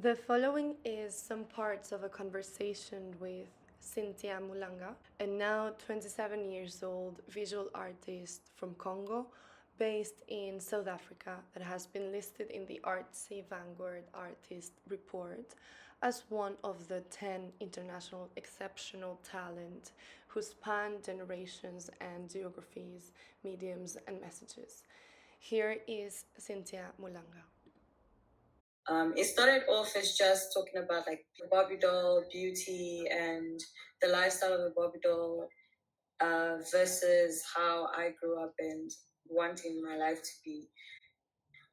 The following is some parts of a conversation with Cinthia Mulanga, a now 27 years old visual artist from Congo, based in South Africa, that has been listed in the Artsy Vanguard Artist Report as one of the 10 international exceptional talent who span generations and geographies, mediums, and messages. Here is Cinthia Mulanga. It started off as just talking about like the Barbie doll, beauty, and the lifestyle of the Barbie doll versus how I grew up and wanting my life to be.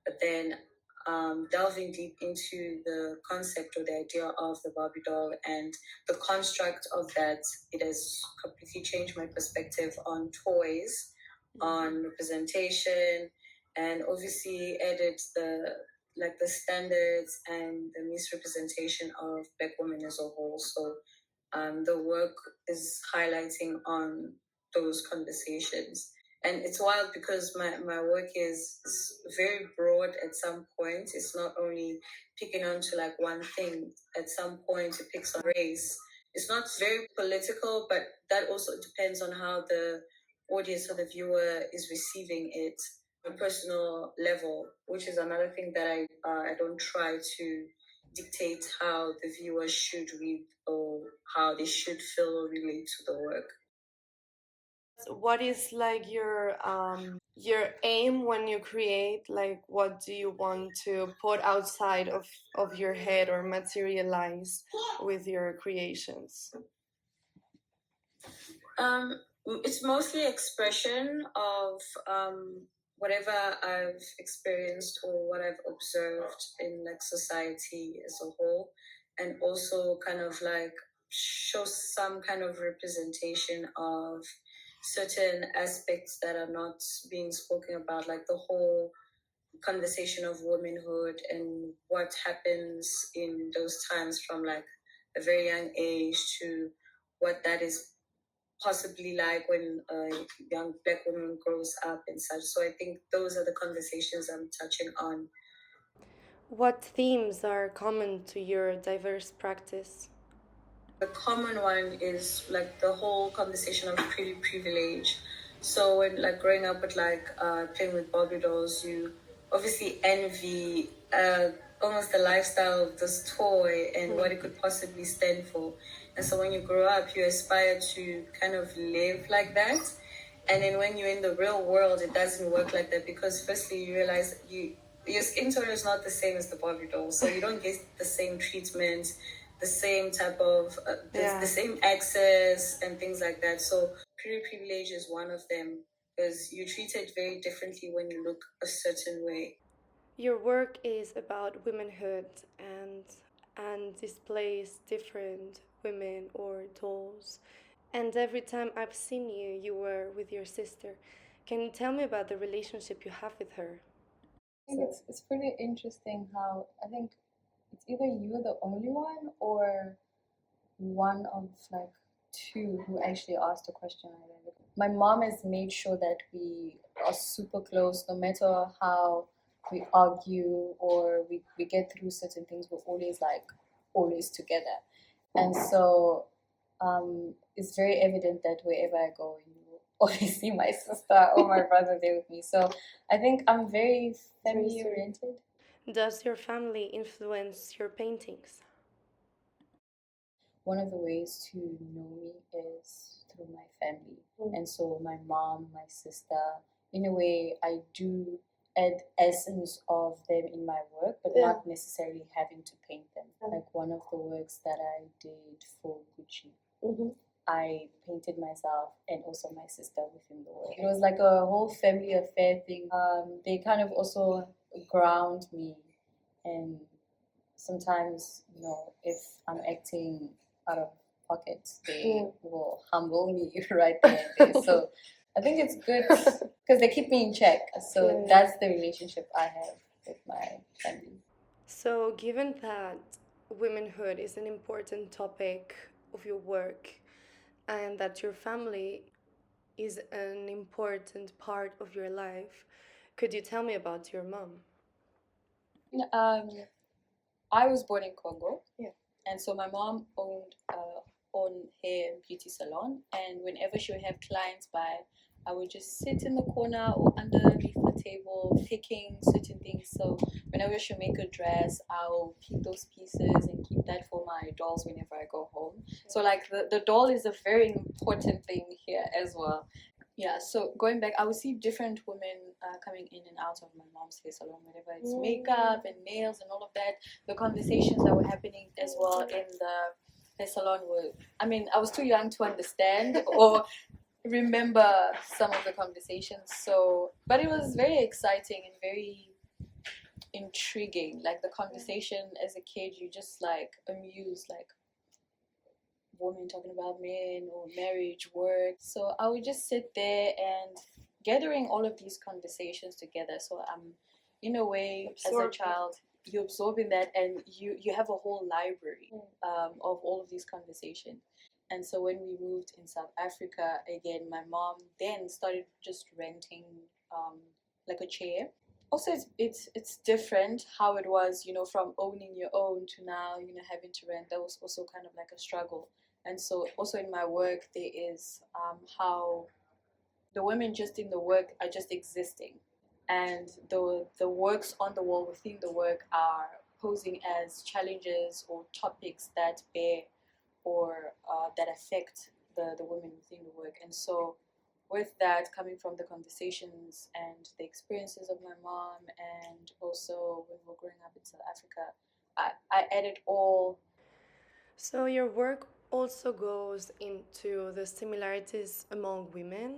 But then delving deep into the concept or the idea of the Barbie doll and the construct of that, it has completely changed my perspective on toys, on representation, and obviously added the standards and the misrepresentation of Black women as a whole. So the work is highlighting on those conversations. And it's wild because my work is very broad at some point. It's not only picking on to like one thing. At some point, it picks on race. It's not very political, but that also depends on how the audience or the viewer is receiving it on a personal level, which is another thing that I don't try to dictate how the viewer should read or how they should feel or relate to the work. What is like your aim when you create? Like, what do you want to put outside of your head or materialize with your creations? Um, it's mostly expression of whatever I've experienced or what I've observed in like society as a whole, and also kind of like show some kind of representation of certain aspects that are not being spoken about, like the whole conversation of womanhood and what happens in those times from like a very young age to what that is possibly like when a young Black woman grows up and such. So I think those are the conversations I'm touching on. What themes are common to your diverse practice? The common one is like the whole conversation of privilege. So when like growing up with like playing with Barbie dolls, you obviously envy almost the lifestyle of this toy and what it could possibly stand for. And so when you grow up, you aspire to kind of live like that. And then when you're in the real world, it doesn't work like that because firstly you realize your skin tone is not the same as the Barbie doll, so you don't get the same treatment, the same type of the same access and things like that. So privilege is one of them because you're treated very differently when you look a certain way. Your work is about womenhood and displays different women or dolls. And every time I've seen you, you were with your sister. Can you tell me about the relationship you have with her? I think it's pretty interesting how I think it's either you're the only one or one of like two who actually asked a question like that. My mom has made sure that we are super close no matter how we argue or we get through certain things, we're always together. And so it's very evident that wherever I go, you will always see my sister or my brother there with me. So I think I'm very family oriented. Does your family influence your paintings? One of the ways to know me is through my family. And so my mom, my sister, in a way, I do add essence of them in my work, but not necessarily having to paint them. Like one of the works that I did for Gucci, I painted myself and also my sister within the work. It was like a whole family affair thing. They kind of also ground me, and sometimes, if I'm acting out of pocket, they will humble me right there and there. So I think it's good because they keep me in check. So that's the relationship I have with my family. So, given that womenhood is an important topic of your work and that your family is an important part of your life, could you tell me about your mom? Um, I was born in Congo. Yeah. And so my mom owned own hair and beauty salon, and whenever she would have clients by, I would just sit in the corner or underneath the table picking certain things. So whenever she make a dress, I'll pick those pieces and keep that for my dolls whenever I go home. So like the doll is a very important thing here as well. Yeah, so going back, I would see different women coming in and out of my mom's hair salon, whatever it's makeup and nails and all of that. The conversations that were happening as well in the hair salon were, I mean, I was too young to understand or remember some of the conversations. So, but it was very exciting and very intriguing. Like the conversation as a kid, you just like amused, like women talking about men or marriage, work. So I would just sit there and gathering all of these conversations together. So I'm, in a way, as a child, you absorb in that, and you have a whole library of all of these conversations. And so when we moved in South Africa, again, my mom then started just renting like a chair. Also, it's different how it was, from owning your own to now, having to rent. That was also kind of like a struggle. And so also in my work, there is how the women just in the work are just existing. And the works on the wall within the work are posing as challenges or topics that bear or that affect the women within the work. And so with that, coming from the conversations and the experiences of my mom, and also when we were growing up in South Africa, I added all. So your work also goes into the similarities among women,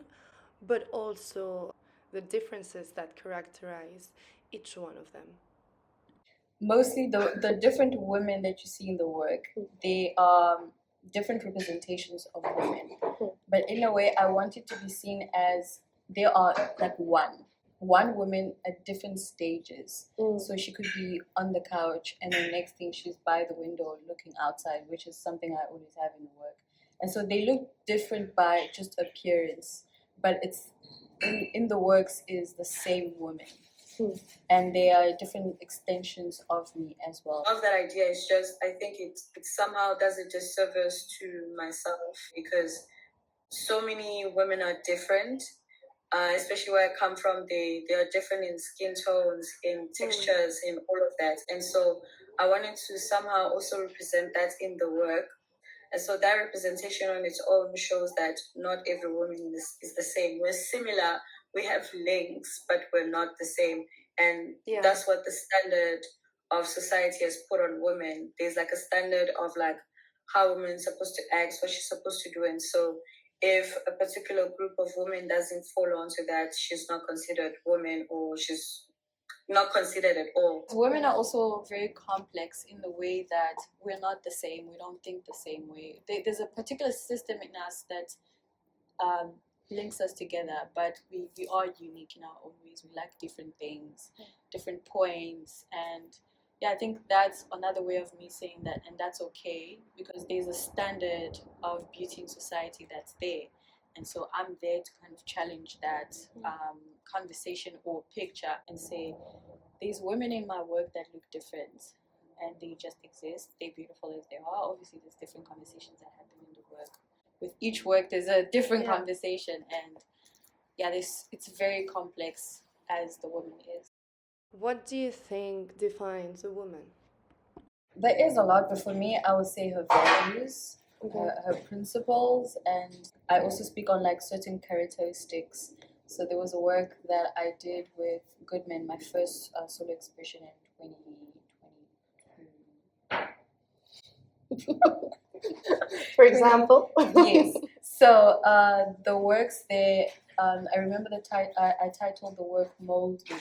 but also the differences that characterize each one of them. Mostly the different women that you see in the work, they are different representations of women. But in a way, I want it to be seen as they are like one woman at different stages. So she could be on the couch, and the next thing she's by the window looking outside, which is something I always have in work. And so they look different by just appearance, but it's in the works is the same woman. And they are different extensions of me as well. Of that idea is just, I think it somehow does a disservice to myself, because so many women are different, especially where I come from. They are different in skin tones, in textures, in all of that. And so I wanted to somehow also represent that in the work. And so that representation on its own shows that not every woman is the same. We're similar, we have links, but we're not the same. And that's what the standard of society has put on women. There's like a standard of like how women are supposed to act, what she's supposed to do. And so if a particular group of women doesn't fall onto that, she's not considered woman, or she's not considered at all. Women are also very complex in the way that we're not the same. We don't think the same way. There's a particular system in us that links us together, but we are unique in our own ways. We like different things, different points, and I think that's another way of me saying that, and that's okay, because there's a standard of beauty in society that's there. And so I'm there to kind of challenge that conversation or picture and say, there's women in my work that look different, and they just exist. They're beautiful as they are. Obviously, there's different conversations that happen in the work. With each work, there's a different conversation, and it's very complex as the woman is. What do you think defines a woman? There is a lot, but for me, I would say her values, her principles, and I also speak on like certain characteristics. So there was a work that I did with Goodman, my first solo exhibition in 2022. For example? Yes. So the works there, I remember I titled the work Mold Me.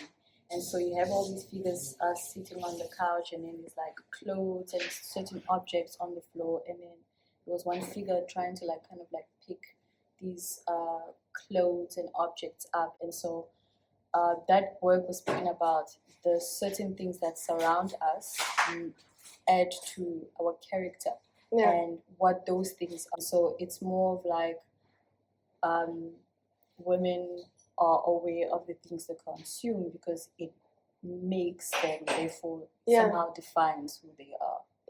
And so you have all these figures sitting on the couch, and then there's like clothes and certain objects on the floor, and then there was one figure trying to like kind of like pick these clothes and objects up. And so that work was speaking about the certain things that surround us and add to our character and what those things are. So it's more of like women are aware of the things they consume because it makes them, therefore Yeah. somehow defines who they are.